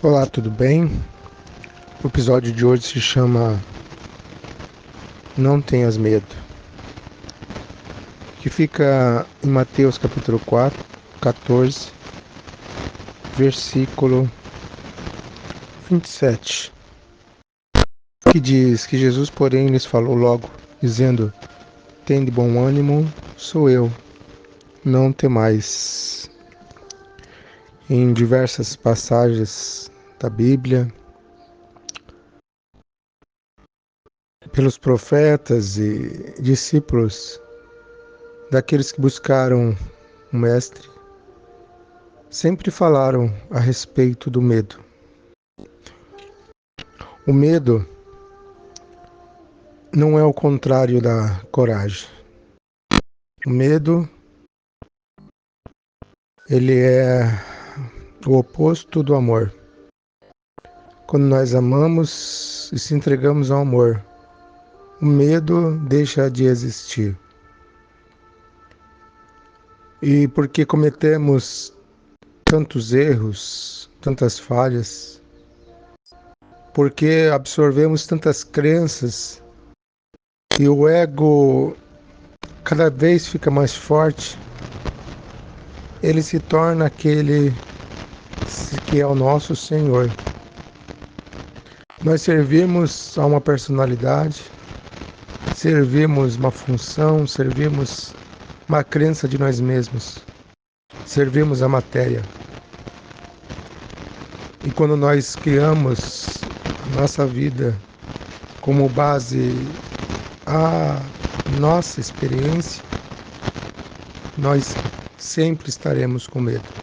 Olá, tudo bem? O episódio de hoje se chama Não Tenhas Medo, que fica em Mateus capítulo 4, 14, versículo 27, que diz que Jesus, porém, lhes falou logo, dizendo: Tende bom ânimo, sou eu, não temais. Em diversas passagens da Bíblia, pelos profetas e discípulos daqueles que buscaram o Mestre, sempre falaram a respeito do medo. O medo não é o contrário da coragem. O medo, ele é o oposto do amor. Quando nós amamos e se entregamos ao amor, o medo deixa de existir. E porque cometemos tantos erros, tantas falhas, porque absorvemos tantas crenças e o ego cada vez fica mais forte, ele se torna aquele que é o nosso Senhor. Nós servimos a uma personalidade, servimos uma função, servimos uma crença de nós mesmos, servimos a matéria. E quando nós criamos a nossa vida como base a nossa experiência, nós sempre estaremos com medo.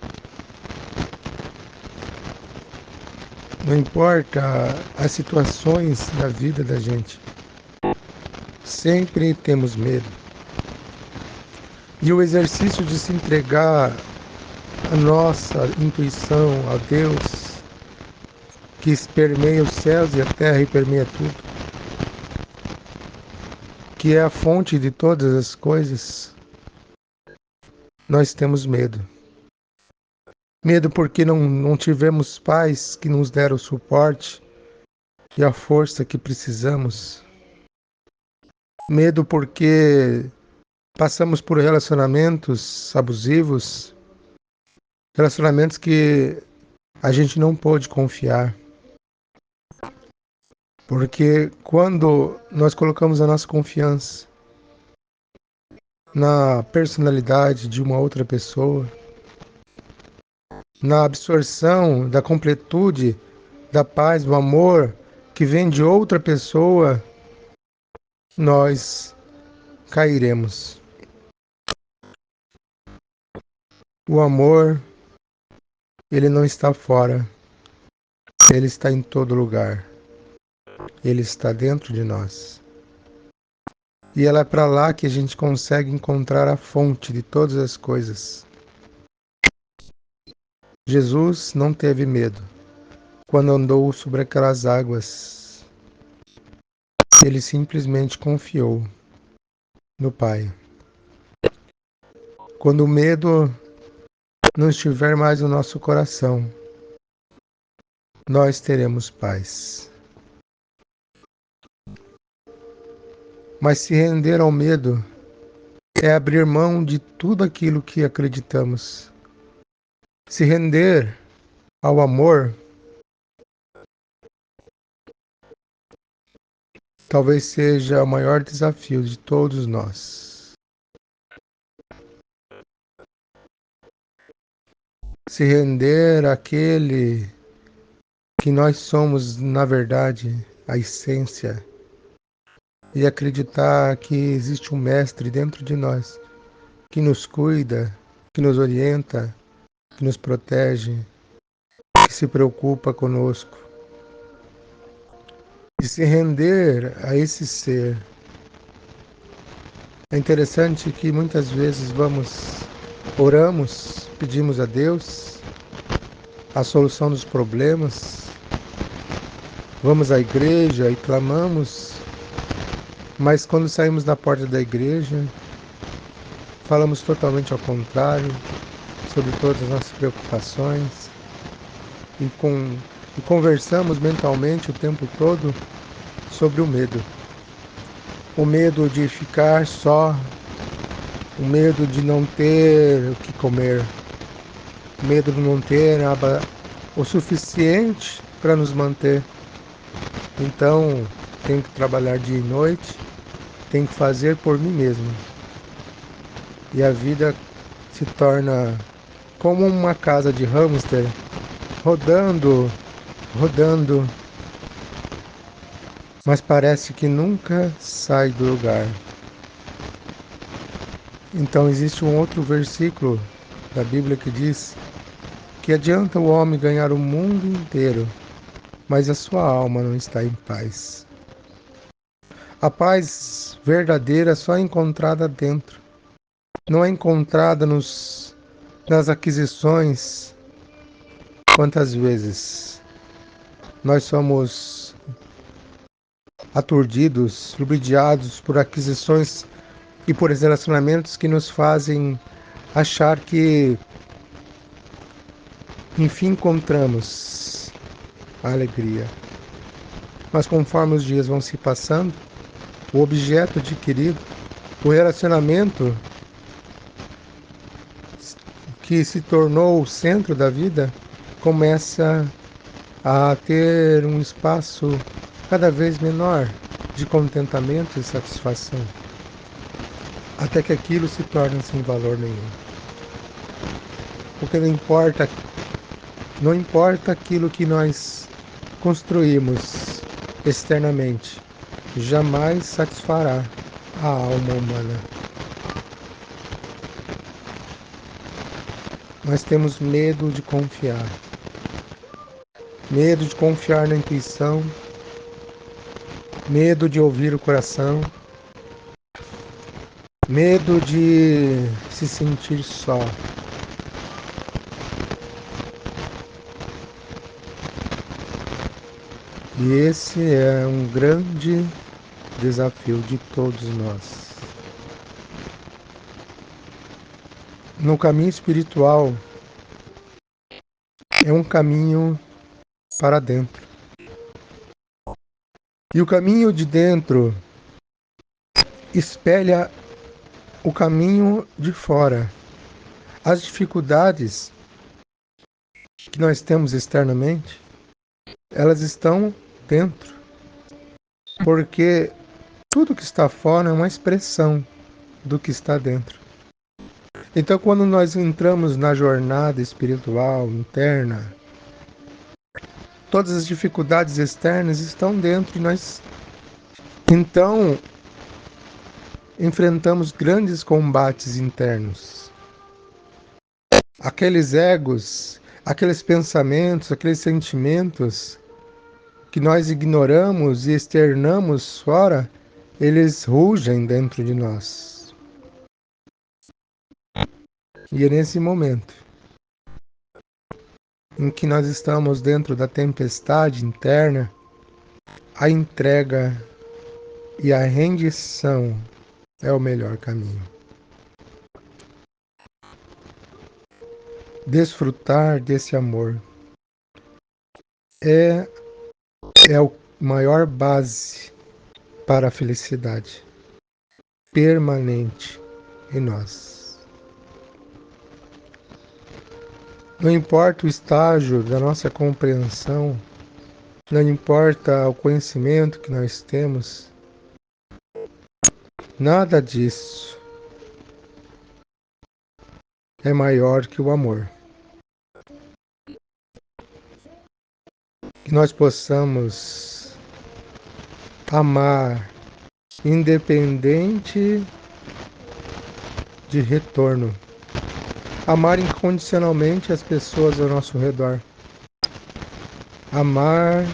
Não importa as situações da vida da gente, sempre temos medo. E o exercício de se entregar à nossa intuição, a Deus, que permeia os céus e a terra e permeia tudo, que é a fonte de todas as coisas, nós temos medo. Medo porque não tivemos pais que nos deram o suporte e a força que precisamos. Medo porque passamos por relacionamentos abusivos, relacionamentos que a gente não pôde confiar. Porque quando nós colocamos a nossa confiança na personalidade de uma outra pessoa, na absorção da completude, da paz, do amor que vem de outra pessoa, nós cairemos. O amor, ele não está fora, ele está em todo lugar. Ele está dentro de nós. E ela é para lá que a gente consegue encontrar a fonte de todas as coisas. Jesus não teve medo quando andou sobre aquelas águas. Ele simplesmente confiou no Pai. Quando o medo não estiver mais no nosso coração, nós teremos paz. Mas se render ao medo é abrir mão de tudo aquilo que acreditamos. Se render ao amor talvez seja o maior desafio de todos nós. Se render àquele que nós somos, na verdade, a essência, e acreditar que existe um mestre dentro de nós, que nos cuida, que nos orienta, que nos protege, que se preocupa conosco. E se render a esse ser. É interessante que muitas vezes oramos, pedimos a Deus a solução dos problemas, vamos à igreja e clamamos, mas quando saímos da porta da igreja, falamos totalmente ao contrário sobre todas as nossas preocupações e com e conversamos mentalmente o tempo todo sobre o medo. O medo de ficar só, o medo de não ter o que comer, o medo de não ter o suficiente para nos manter. Então, tenho que trabalhar dia e noite, tenho que fazer por mim mesmo. E a vida se torna como uma casa de hamster, rodando, rodando, mas parece que nunca sai do lugar. Então existe um outro versículo da Bíblia que diz que adianta o homem ganhar o mundo inteiro, mas a sua alma não está em paz. A paz verdadeira só é encontrada dentro, não é encontrada nas aquisições. Quantas vezes nós somos aturdidos, ludibriados por aquisições e por relacionamentos que nos fazem achar que, enfim, encontramos a alegria. Mas conforme os dias vão se passando, o objeto adquirido, o relacionamento que se tornou o centro da vida, começa a ter um espaço cada vez menor de contentamento e satisfação, até que aquilo se torna sem valor nenhum. Porque não importa aquilo que nós construímos externamente, jamais satisfará a alma humana. Nós temos medo de confiar na intuição, medo de ouvir o coração, medo de se sentir só. E esse é um grande desafio de todos nós. No caminho espiritual, é um caminho para dentro. E o caminho de dentro espelha o caminho de fora. As dificuldades que nós temos externamente, elas estão dentro. Porque tudo que está fora é uma expressão do que está dentro. Então, quando nós entramos na jornada espiritual interna, todas as dificuldades externas estão dentro de nós. Então, enfrentamos grandes combates internos. Aqueles egos, aqueles pensamentos, aqueles sentimentos que nós ignoramos e externamos fora, eles rugem dentro de nós. E é nesse momento em que nós estamos dentro da tempestade interna, a entrega e a rendição é o melhor caminho. Desfrutar desse amor é a maior base para a felicidade permanente em nós. Não importa o estágio da nossa compreensão, não importa o conhecimento que nós temos, nada disso é maior que o amor. Que nós possamos amar independente de retorno. Amar incondicionalmente as pessoas ao nosso redor. Amar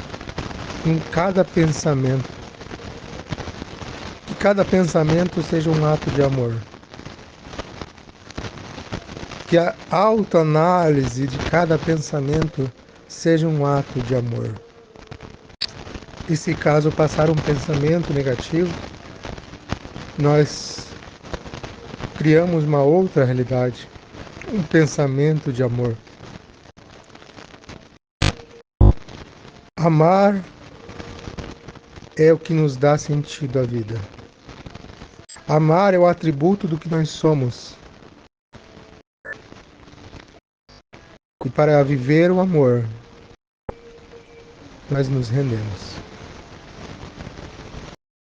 em cada pensamento. Que cada pensamento seja um ato de amor. Que a autoanálise de cada pensamento seja um ato de amor. E se caso passar um pensamento negativo, nós criamos uma outra realidade, um pensamento de amor. Amar é o que nos dá sentido à vida. Amar é o atributo do que nós somos. E para viver o amor, nós nos rendemos.